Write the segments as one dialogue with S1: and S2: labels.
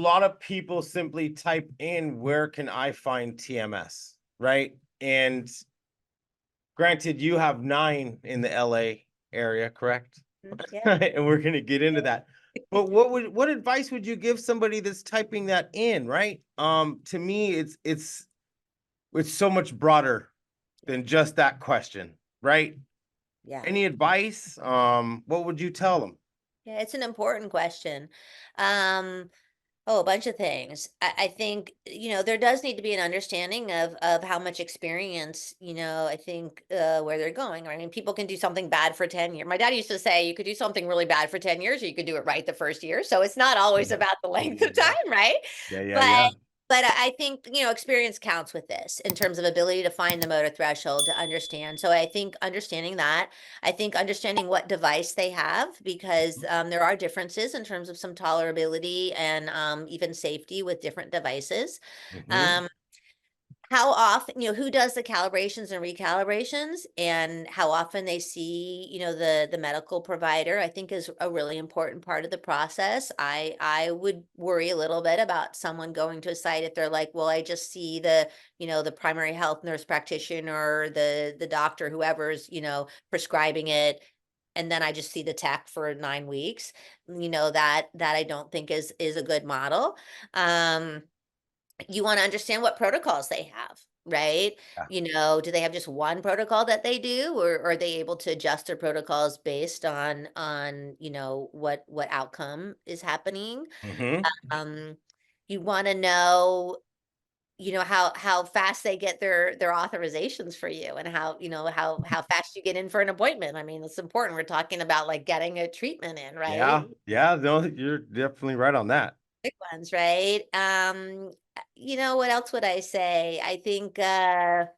S1: lot of people simply type in, where can I find TMS, right? And granted, you have 9 in the LA area, correct?
S2: Yeah.
S1: And we're going to get into that. But what advice would you give somebody that's typing that in, right? To me, it's so much broader than just that question, right?
S2: Yeah.
S1: Any advice? What would you tell them?
S2: Yeah, it's an important question. Oh, a bunch of things. I think, there does need to be an understanding of how much experience, I think where they're going. I mean, people can do something bad for 10 years. My dad used to say you could do something really bad for 10 years, or you could do it right the first year. So it's not always about the length of time, right?
S1: Yeah, yeah,
S2: But
S1: yeah.
S2: but I think, experience counts with this in terms of ability to find the motor threshold to understand. So I think understanding that, I think understanding what device they have, because there are differences in terms of some tolerability and even safety with different devices.
S1: Mhm.
S2: Um, how often, who does the calibrations and recalibrations, and how often they see, the medical provider, I think is a really important part of the process. I would worry a little bit about someone going to a site if they're like, well, I just see the primary health nurse practitioner, or the doctor, whoever's, prescribing it, and then I just see the tech for 9 weeks. That I don't think is a good model. You want to understand what protocols they have, right?
S1: Yeah.
S2: Do they have just one protocol that they do, or are they able to adjust their protocols based on what outcome is happening?
S1: Mhm.
S2: Um, you want to know, how fast they get their authorizations for you, and how fast you get in for an appointment. I mean, it's important. We're talking about like getting a treatment in, right?
S1: Yeah, yeah, no, you're definitely right on that.
S2: Big ones, right? What else would I say? I think, I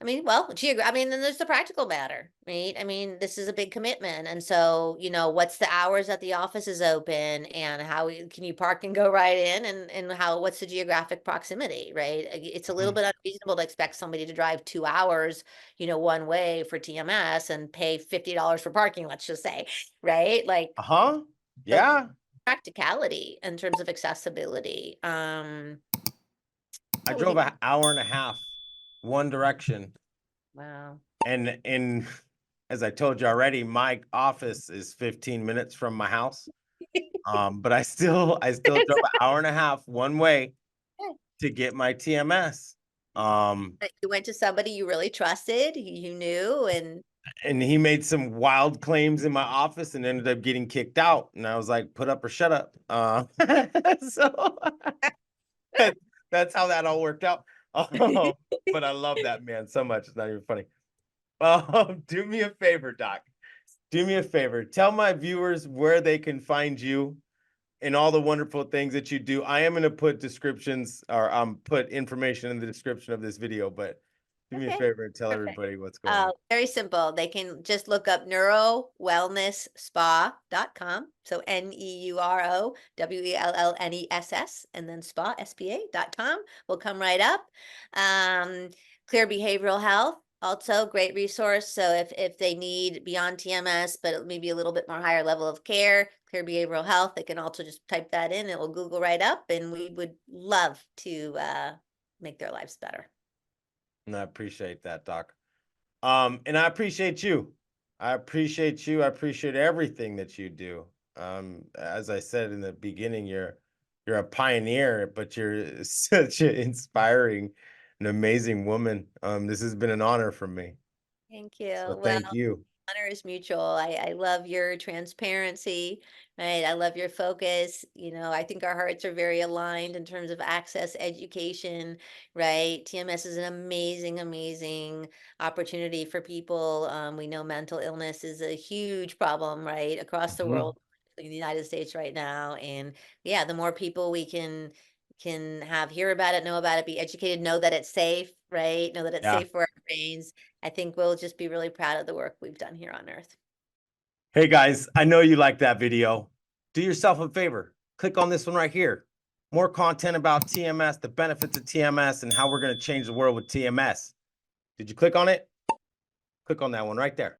S2: mean, well, I mean, then there's the practical matter, right? I mean, this is a big commitment. And so, what's the hours that the office is open, and can you park and go right in, and what's the geographic proximity, right? It's a little
S1: Mhm.
S2: bit unreasonable to expect somebody to drive 2 hours, one way for TMS and pay $50 for parking, let's just say, right? Like,
S1: Uh-huh.
S2: so
S1: Yeah.
S2: practicality in terms of accessibility.
S1: I
S2: What would you
S1: drove an hour and a half one direction,
S2: Wow.
S1: and as I told you already, my office is 15 minutes from my house. But I still drove an hour and a half one way to get my TMS. Um,
S2: That you went to somebody you really trusted, you knew, and
S1: and he made some wild claims in my office and ended up getting kicked out. And I was like, put up or shut up. So that, that's how that all worked out. But I love that man so much. It's not even funny. Do me a favor, Doc. Do me a favor. Tell my viewers where they can find you and all the wonderful things that you do. I am going to put descriptions, or put information in the description of this video, but do me a
S2: okay,
S1: favor and tell
S2: perfect.
S1: everybody what's going on.
S2: Very simple. They can just look up neurowellnessspa.com. So NEUROWELLNESS, and then SPA.com will come right up. Clear Behavioral Health, also great resource. So if they need beyond TMS, but maybe a little bit more higher level of care, Clear Behavioral Health, they can also just type that in. It will Google right up, and we would love to make their lives better.
S1: And I appreciate that, Doc. And I appreciate you. I appreciate you. I appreciate everything that you do. As I said in the beginning, you're a pioneer, but you're such an inspiring and amazing woman. This has been an honor for me.
S2: Thank you.
S1: So
S2: Well,
S1: thank you.
S2: honor is mutual. I love your transparency, right? I love your focus. I think our hearts are very aligned in terms of access, education, right? TMS is an amazing, amazing opportunity for people. We know mental illness is a huge problem, right, across the
S1: Mhm.
S2: world, in the United States right now. And yeah, the more people we can have hear about it, know about it, be educated, know that it's safe, right? Know that it's
S1: Yeah.
S2: safe for our brains. I think we'll just be really proud of the work we've done here on Earth.
S1: Hey guys, I know you liked that video. Do yourself a favor. Click on this one right here. More content about TMS, the benefits of TMS, and how we're going to change the world with TMS. Did you click on it? Click on that one right there.